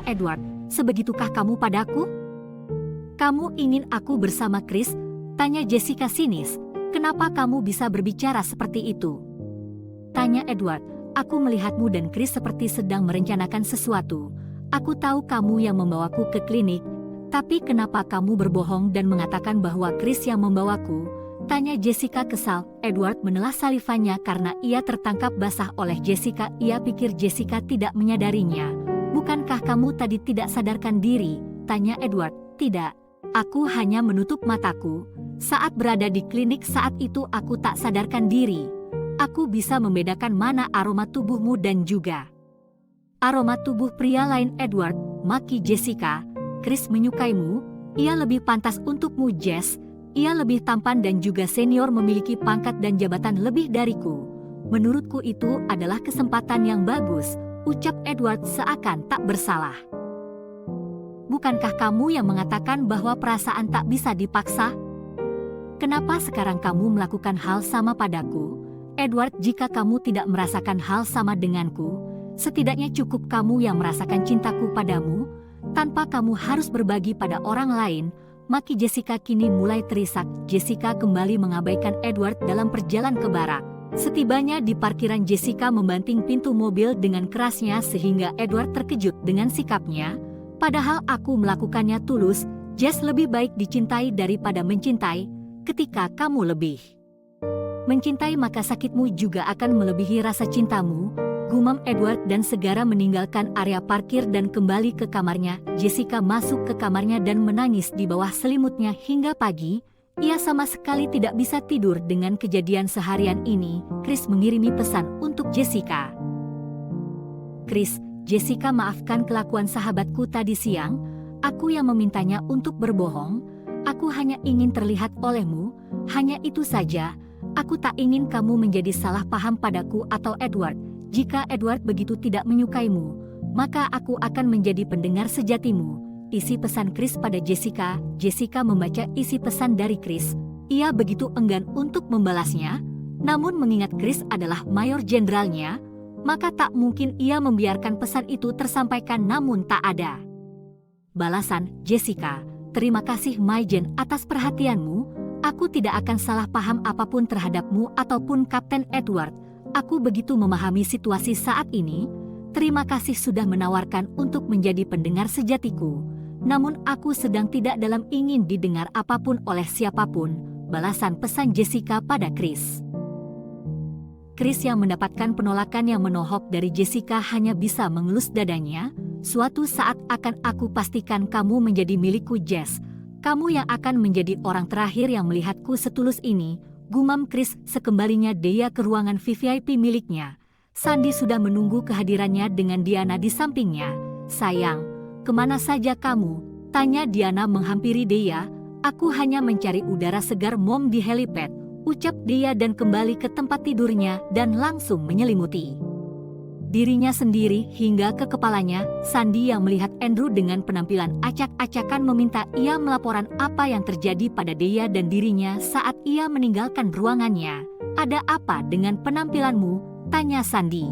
Edward, sebegitukah kamu padaku? Kamu ingin aku bersama Chris? Tanya Jessica sinis. Kenapa kamu bisa berbicara seperti itu? Tanya Edward, aku melihatmu dan Chris seperti sedang merencanakan sesuatu. Aku tahu kamu yang membawaku ke klinik, tapi kenapa kamu berbohong dan mengatakan bahwa Chris yang membawaku? Tanya Jessica kesal. Edward menelan salivanya karena ia tertangkap basah oleh Jessica. Ia pikir Jessica tidak menyadarinya. Bukankah kamu tadi tidak sadarkan diri? Tanya Edward. Tidak, aku hanya menutup mataku. Saat berada di klinik saat itu aku tak sadarkan diri. Aku bisa membedakan mana aroma tubuhmu dan juga aroma tubuh pria lain. Edward, maki Jessica. Chris menyukaimu, ia lebih pantas untukmu Jess. Ia lebih tampan dan juga senior, memiliki pangkat dan jabatan lebih dariku. Menurutku itu adalah kesempatan yang bagus, ucap Edward seakan tak bersalah. Bukankah kamu yang mengatakan bahwa perasaan tak bisa dipaksa? Kenapa sekarang kamu melakukan hal sama padaku? Edward, jika kamu tidak merasakan hal sama denganku, setidaknya cukup kamu yang merasakan cintaku padamu, tanpa kamu harus berbagi pada orang lain. Maki Jessica kini mulai terisak. Jessica kembali mengabaikan Edward dalam perjalanan ke barak. Setibanya di parkiran, Jessica membanting pintu mobil dengan kerasnya sehingga Edward terkejut dengan sikapnya. Padahal aku melakukannya tulus. Jess, lebih baik dicintai daripada mencintai. Ketika kamu lebih mencintai maka sakitmu juga akan melebihi rasa cintamu, gumam Edward dan segera meninggalkan area parkir dan kembali ke kamarnya. Jessica masuk ke kamarnya dan menangis di bawah selimutnya hingga pagi. Ia sama sekali tidak bisa tidur dengan kejadian seharian ini. Chris mengirimi pesan untuk Jessica. Chris, Jessica, maafkan kelakuan sahabatku tadi siang. Aku yang memintanya untuk berbohong. Aku hanya ingin terlihat olehmu. Hanya itu saja. Aku tak ingin kamu menjadi salah paham padaku atau Edward. Jika Edward begitu tidak menyukaimu, maka aku akan menjadi pendengar sejatimu. Isi pesan Chris pada Jessica. Jessica membaca isi pesan dari Chris. Ia begitu enggan untuk membalasnya, namun mengingat Chris adalah mayor jenderalnya, maka tak mungkin ia membiarkan pesan itu tersampaikan. Namun tak ada balasan. Jessica, terima kasih Maijen atas perhatianmu. Aku tidak akan salah paham apapun terhadapmu ataupun Kapten Edward. Aku begitu memahami situasi saat ini. Terima kasih sudah menawarkan untuk menjadi pendengar sejatiku. Namun aku sedang tidak dalam ingin didengar apapun oleh siapapun. Balasan pesan Jessica pada Chris. Chris yang mendapatkan penolakan yang menohok dari Jessica hanya bisa mengelus dadanya. Suatu saat akan aku pastikan kamu menjadi milikku Jess. Kamu yang akan menjadi orang terakhir yang melihatku setulus ini, gumam Chris sekembalinya dia ke ruangan VIP miliknya. Sandy sudah menunggu kehadirannya dengan Diana di sampingnya. Sayang, kemana saja kamu? Tanya Diana menghampiri dia. Aku hanya mencari udara segar Mom di helipad, ucap dia dan kembali ke tempat tidurnya dan langsung menyelimuti dirinya sendiri hingga ke kepalanya. Sandy yang melihat Andrew dengan penampilan acak-acakan meminta ia melaporan apa yang terjadi pada dia dan dirinya saat ia meninggalkan ruangannya. Ada apa dengan penampilanmu? Tanya Sandy.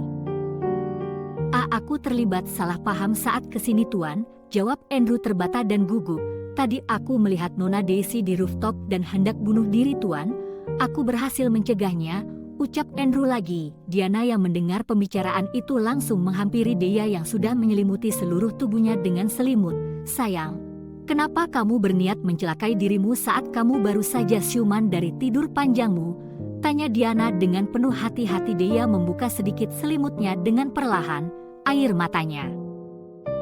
Aku terlibat salah paham saat kesini Tuan, jawab Andrew terbata dan gugup. Tadi aku melihat Nona Daisy di rooftop dan hendak bunuh diri Tuan. Aku berhasil mencegahnya, ucap Andrew lagi. Diana yang mendengar pembicaraan itu langsung menghampiri dia yang sudah menyelimuti seluruh tubuhnya dengan selimut. Sayang, kenapa kamu berniat mencelakai dirimu saat kamu baru saja siuman dari tidur panjangmu? Tanya Diana dengan penuh hati-hati. Dia membuka sedikit selimutnya dengan perlahan, air matanya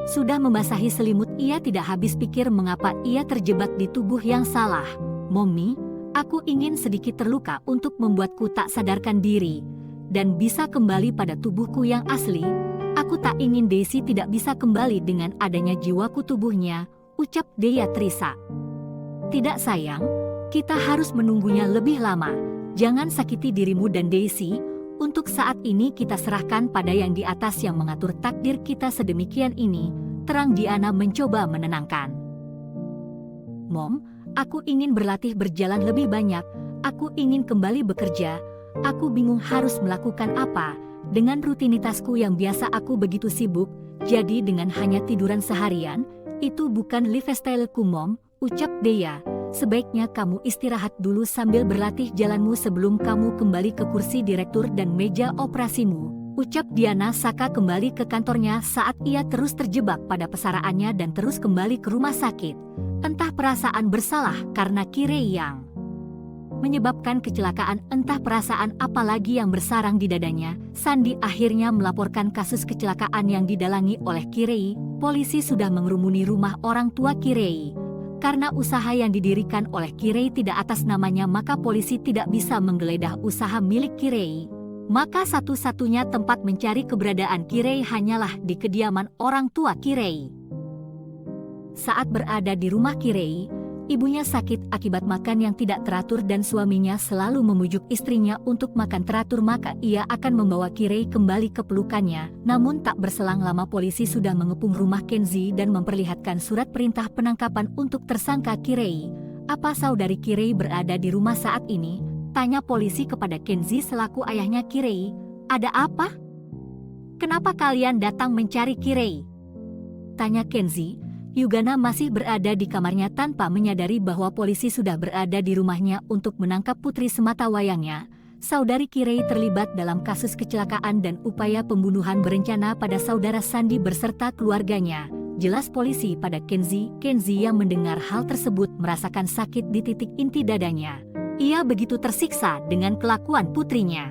sudah membasahi selimut. Ia tidak habis pikir mengapa ia terjebak di tubuh yang salah. Mommy, aku ingin sedikit terluka untuk membuatku tak sadarkan diri dan bisa kembali pada tubuhku yang asli. Aku tak ingin Daisy tidak bisa kembali dengan adanya jiwaku tubuhnya, ucap dia terisak. Tidak sayang, kita harus menunggunya lebih lama. Jangan sakiti dirimu dan Daisy. Untuk saat ini kita serahkan pada yang di atas yang mengatur takdir kita sedemikian ini, terang Diana mencoba menenangkan. Mom, aku ingin berlatih berjalan lebih banyak. Aku ingin kembali bekerja. Aku bingung harus melakukan apa. Dengan rutinitasku yang biasa aku begitu sibuk. Jadi dengan hanya tiduran seharian, itu bukan lifestyle-ku Mom, ucap Dea. Sebaiknya kamu istirahat dulu sambil berlatih jalanmu sebelum kamu kembali ke kursi direktur dan meja operasimu, ucap Diana. Saka kembali ke kantornya saat ia terus terjebak pada pesaraannya dan terus kembali ke rumah sakit. Entah perasaan bersalah karena Kirei yang menyebabkan kecelakaan, entah perasaan apa lagi yang bersarang di dadanya, Sandy akhirnya melaporkan kasus kecelakaan yang didalangi oleh Kirei. Polisi sudah mengerumuni rumah orang tua Kirei. Karena usaha yang didirikan oleh Kirei tidak atas namanya, maka polisi tidak bisa menggeledah usaha milik Kirei. Maka satu-satunya tempat mencari keberadaan Kirei hanyalah di kediaman orang tua Kirei. Saat berada di rumah Kirei, ibunya sakit akibat makan yang tidak teratur dan suaminya selalu memujuk istrinya untuk makan teratur, maka ia akan membawa Kirei kembali ke pelukannya. Namun tak berselang lama polisi sudah mengepung rumah Kenzi dan memperlihatkan surat perintah penangkapan untuk tersangka Kirei. Apa saudari Kirei berada di rumah saat ini? Tanya polisi kepada Kenzi selaku ayahnya Kirei. Ada apa? Kenapa kalian datang mencari Kirei? Tanya Kenzi. Yugana masih berada di kamarnya tanpa menyadari bahwa polisi sudah berada di rumahnya untuk menangkap putri sematawayangnya. Saudari Kirei terlibat dalam kasus kecelakaan dan upaya pembunuhan berencana pada saudara Sandy beserta keluarganya. Jelas polisi pada Kenzi. Kenzi yang mendengar hal tersebut merasakan sakit di titik inti dadanya. Ia begitu tersiksa dengan kelakuan putrinya.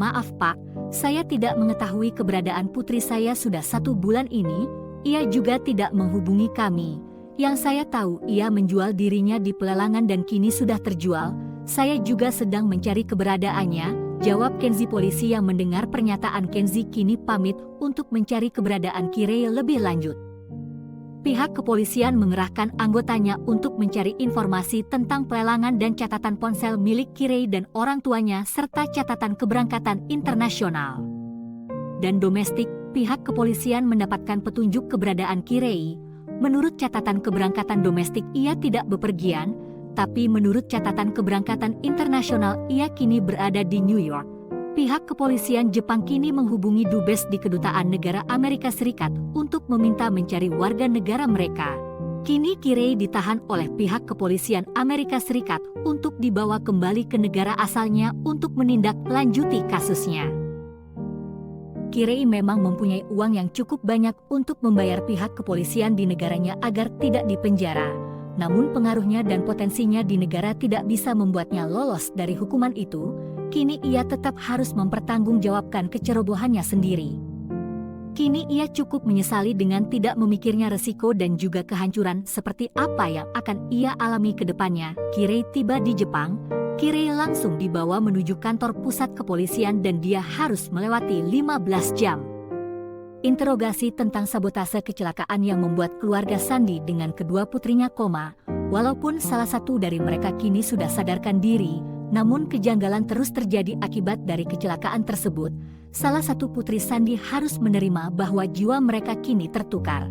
Maaf Pak, saya tidak mengetahui keberadaan putri saya sudah 1 bulan ini. Ia juga tidak menghubungi kami. Yang saya tahu ia menjual dirinya di pelelangan dan kini sudah terjual. Saya juga sedang mencari keberadaannya, jawab Kenzi. Polisi yang mendengar pernyataan Kenzi kini pamit untuk mencari keberadaan Kirei lebih lanjut. Pihak kepolisian mengerahkan anggotanya untuk mencari informasi tentang pelelangan dan catatan ponsel milik Kirei dan orang tuanya serta catatan keberangkatan internasional dan domestik. Pihak kepolisian mendapatkan petunjuk keberadaan Kirei. Menurut catatan keberangkatan domestik ia tidak bepergian, tapi menurut catatan keberangkatan internasional ia kini berada di New York. Pihak kepolisian Jepang kini menghubungi dubes di Kedutaan Negara Amerika Serikat untuk meminta mencari warga negara mereka. Kini Kirei ditahan oleh pihak kepolisian Amerika Serikat untuk dibawa kembali ke negara asalnya untuk menindaklanjuti kasusnya. Kirei memang mempunyai uang yang cukup banyak untuk membayar pihak kepolisian di negaranya agar tidak dipenjara. Namun pengaruhnya dan potensinya di negara tidak bisa membuatnya lolos dari hukuman itu. Kini ia tetap harus mempertanggungjawabkan kecerobohannya sendiri. Kini ia cukup menyesali dengan tidak memikirnya resiko dan juga kehancuran seperti apa yang akan ia alami ke depannya. Kirei tiba di Jepang. Kirei langsung dibawa menuju kantor pusat kepolisian dan dia harus melewati 15 jam interogasi tentang sabotase kecelakaan yang membuat keluarga Sandy dengan kedua putrinya koma. Walaupun salah satu dari mereka kini sudah sadarkan diri, namun kejanggalan terus terjadi akibat dari kecelakaan tersebut. Salah satu putri Sandy harus menerima bahwa jiwa mereka kini tertukar.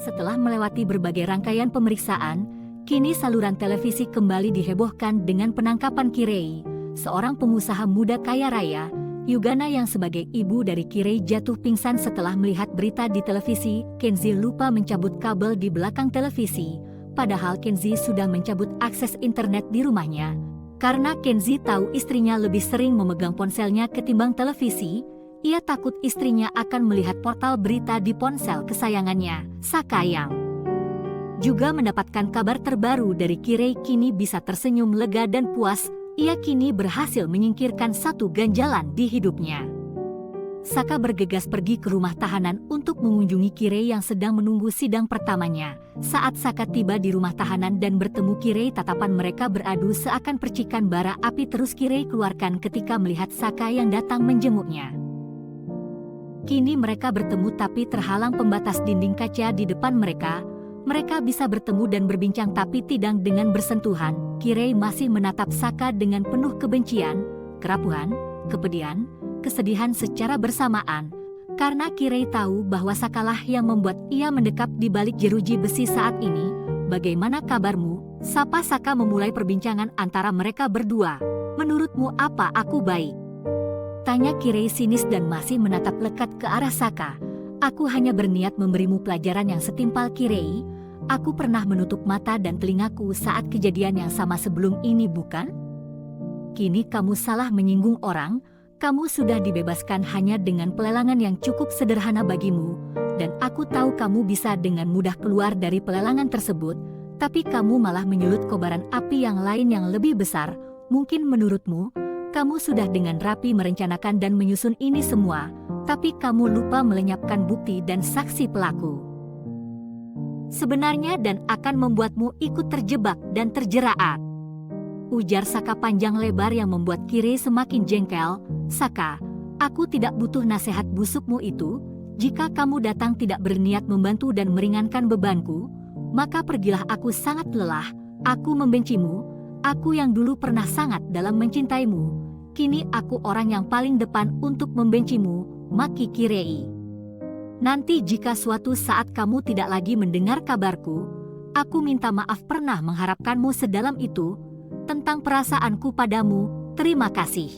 Setelah melewati berbagai rangkaian pemeriksaan, kini saluran televisi kembali dihebohkan dengan penangkapan Kirei, seorang pengusaha muda kaya raya. Yugana yang sebagai ibu dari Kirei jatuh pingsan setelah melihat berita di televisi. Kenzi lupa mencabut kabel di belakang televisi, padahal Kenzi sudah mencabut akses internet di rumahnya. Karena Kenzi tahu istrinya lebih sering memegang ponselnya ketimbang televisi, ia takut istrinya akan melihat portal berita di ponsel kesayangannya. Saka yang juga mendapatkan kabar terbaru dari Kirei kini bisa tersenyum lega dan puas. Ia kini berhasil menyingkirkan satu ganjalan di hidupnya. Saka bergegas pergi ke rumah tahanan untuk mengunjungi Kirei yang sedang menunggu sidang pertamanya. Saat Saka tiba di rumah tahanan dan bertemu Kirei, tatapan mereka beradu seakan percikan bara api terus Kirei keluarkan ketika melihat Saka yang datang menjenguknya. Kini mereka bertemu tapi terhalang pembatas dinding kaca di depan mereka. Mereka bisa bertemu dan berbincang tapi tidak dengan bersentuhan. Kirei masih menatap Saka dengan penuh kebencian, kerapuhan, kepedihan, kesedihan secara bersamaan. Karena Kirei tahu bahwa Sakalah yang membuat ia mendekap di balik jeruji besi saat ini. Bagaimana kabarmu? Sapa Saka memulai perbincangan antara mereka berdua. Menurutmu apa aku baik? Tanya Kirei sinis dan masih menatap lekat ke arah Saka. Aku hanya berniat memberimu pelajaran yang setimpal Kirei. Aku pernah menutup mata dan telingaku saat kejadian yang sama sebelum ini, bukan? Kini kamu salah menyinggung orang. Kamu sudah dibebaskan hanya dengan pelelangan yang cukup sederhana bagimu. Dan aku tahu kamu bisa dengan mudah keluar dari pelelangan tersebut. Tapi kamu malah menyulut kobaran api yang lain yang lebih besar. Mungkin menurutmu, kamu sudah dengan rapi merencanakan dan menyusun ini semua, tapi kamu lupa melenyapkan bukti dan saksi pelaku. Sebenarnya dan akan membuatmu ikut terjebak dan terjerat. Ujar Saka panjang lebar yang membuat Kirei semakin jengkel. Saka, aku tidak butuh nasihat busukmu itu. Jika kamu datang tidak berniat membantu dan meringankan bebanku, maka pergilah, aku sangat lelah. Aku membencimu. Aku yang dulu pernah sangat dalam mencintaimu, kini aku orang yang paling depan untuk membencimu, maki Kirei. Nanti jika suatu saat kamu tidak lagi mendengar kabarku, aku minta maaf pernah mengharapkanmu sedalam itu. Tentang perasaanku padamu, terima kasih.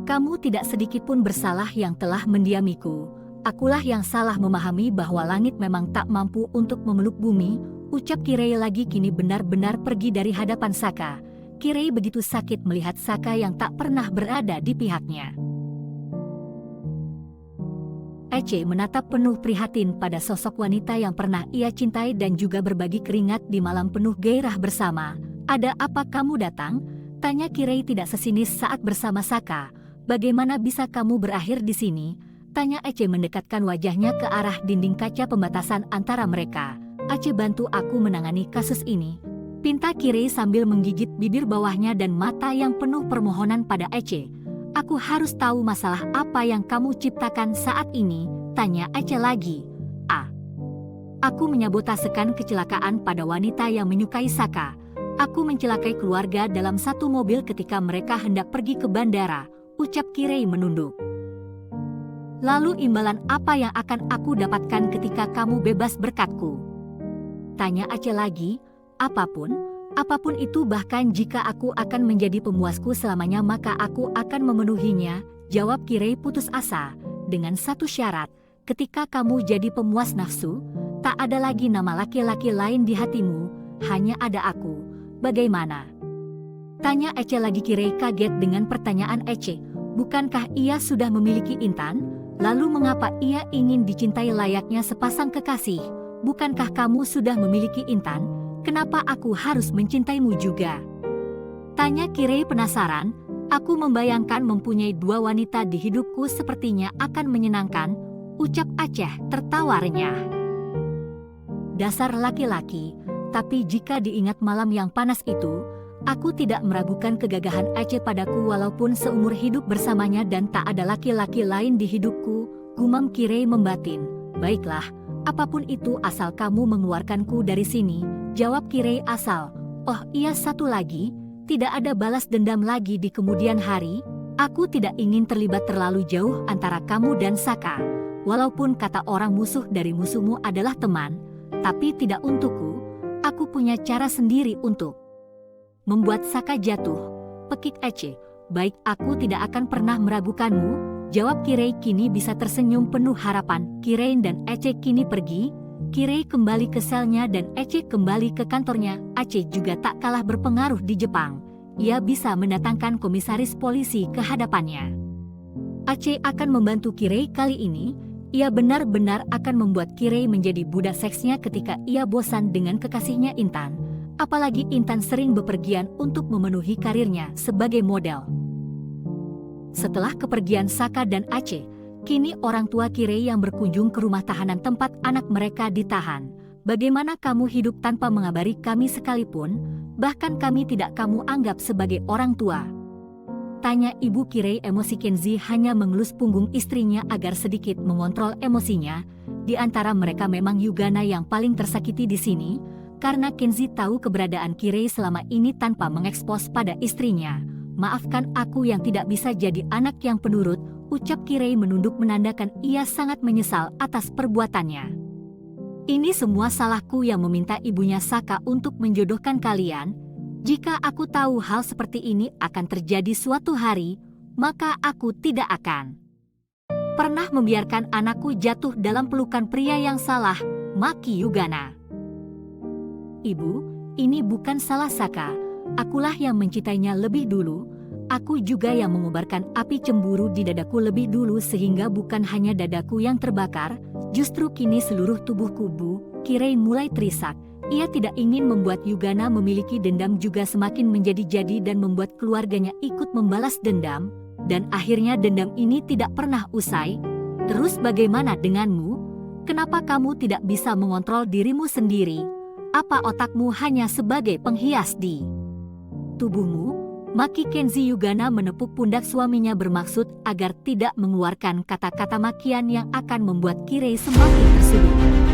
Kamu tidak sedikit pun bersalah yang telah mendiamiku. Akulah yang salah memahami bahwa langit memang tak mampu untuk memeluk bumi. Ucap Kirei lagi kini benar-benar pergi dari hadapan Saka. Kirei begitu sakit melihat Saka yang tak pernah berada di pihaknya. Ece menatap penuh prihatin pada sosok wanita yang pernah ia cintai dan juga berbagi keringat di malam penuh gairah bersama. Ada apa kamu datang? Tanya Kirei tidak sesinis saat bersama Saka. Bagaimana bisa kamu berakhir di sini? Tanya Ece mendekatkan wajahnya ke arah dinding kaca pembatasan antara mereka. Aceh, bantu aku menangani kasus ini, pinta Kirei sambil menggigit bibir bawahnya dan mata yang penuh permohonan pada Aceh. Aku harus tahu masalah apa yang kamu ciptakan saat ini, tanya Aceh lagi. Aku menyabotasekan kecelakaan pada wanita yang menyukai Saka. Aku mencelakai keluarga dalam satu mobil ketika mereka hendak pergi ke bandara, ucap Kirei menunduk. Lalu imbalan apa yang akan aku dapatkan ketika kamu bebas berkatku? Tanya Aceh lagi. Apapun itu, bahkan jika aku akan menjadi pemuasku selamanya maka aku akan memenuhinya, jawab Kirei putus asa. Dengan satu syarat, ketika kamu jadi pemuas nafsu, tak ada lagi nama laki-laki lain di hatimu, hanya ada aku. Bagaimana? Tanya Aceh lagi. Kirei kaget dengan pertanyaan Aceh. Bukankah ia sudah memiliki Intan? Lalu mengapa ia ingin dicintai layaknya sepasang kekasih? Bukankah kamu sudah memiliki Intan? Kenapa aku harus mencintaimu juga? Tanya Kirei penasaran. Aku membayangkan mempunyai dua wanita di hidupku sepertinya akan menyenangkan, ucap Aceh tertawa renyah. Dasar laki-laki, tapi jika diingat malam yang panas itu, aku tidak meragukan kegagahan Aceh padaku walaupun seumur hidup bersamanya dan tak ada laki-laki lain di hidupku, gumam Kirei membatin. Baiklah. Apapun itu asal kamu mengeluarkanku dari sini, jawab Kirei. Asal. Oh iya, satu lagi, tidak ada balas dendam lagi di kemudian hari. Aku tidak ingin terlibat terlalu jauh antara kamu dan Saka. Walaupun kata orang musuh dari musuhmu adalah teman, tapi tidak untukku. Aku punya cara sendiri untuk membuat Saka jatuh, pekik Aceh. Baik, aku tidak akan pernah meragukanmu, jawab Kirei kini bisa tersenyum penuh harapan. Kirei dan Aceh kini pergi. Kirei kembali ke selnya dan Aceh kembali ke kantornya. Aceh juga tak kalah berpengaruh di Jepang. Ia bisa mendatangkan komisaris polisi ke hadapannya. Aceh akan membantu Kirei kali ini. Ia benar-benar akan membuat Kirei menjadi budak seksnya ketika ia bosan dengan kekasihnya Intan. Apalagi Intan sering bepergian untuk memenuhi karirnya sebagai model. Setelah kepergian Saka dan Aceh, kini orang tua Kirei yang berkunjung ke rumah tahanan tempat anak mereka ditahan. Bagaimana kamu hidup tanpa mengabari kami sekalipun? Bahkan kami tidak kamu anggap sebagai orang tua. Tanya ibu Kirei. Emosi Kenzi hanya mengelus punggung istrinya agar sedikit mengontrol emosinya. Di antara mereka memang Yugana yang paling tersakiti di sini, karena Kenzi tahu keberadaan Kirei selama ini tanpa mengekspos pada istrinya. Maafkan aku yang tidak bisa jadi anak yang penurut, ucap Kirei menunduk menandakan ia sangat menyesal atas perbuatannya. Ini semua salahku yang meminta ibunya Saka untuk menjodohkan kalian. Jika aku tahu hal seperti ini akan terjadi suatu hari, maka aku tidak akan pernah membiarkan anakku jatuh dalam pelukan pria yang salah, maki Yugana. Ibu, ini bukan salah Saka. Akulah yang mencintainya lebih dulu. Aku juga yang mengobarkan api cemburu di dadaku lebih dulu sehingga bukan hanya dadaku yang terbakar, justru kini seluruh tubuhku Kirei mulai terisak. Ia tidak ingin membuat Yugana memiliki dendam juga semakin menjadi-jadi dan membuat keluarganya ikut membalas dendam, dan akhirnya dendam ini tidak pernah usai. Terus bagaimana denganmu? Kenapa kamu tidak bisa mengontrol dirimu sendiri? Apa otakmu hanya sebagai penghias di tubuhmu? Maki Kenzi Yugana menepuk pundak suaminya bermaksud agar tidak mengeluarkan kata-kata makian yang akan membuat Kirei semakin tersudut.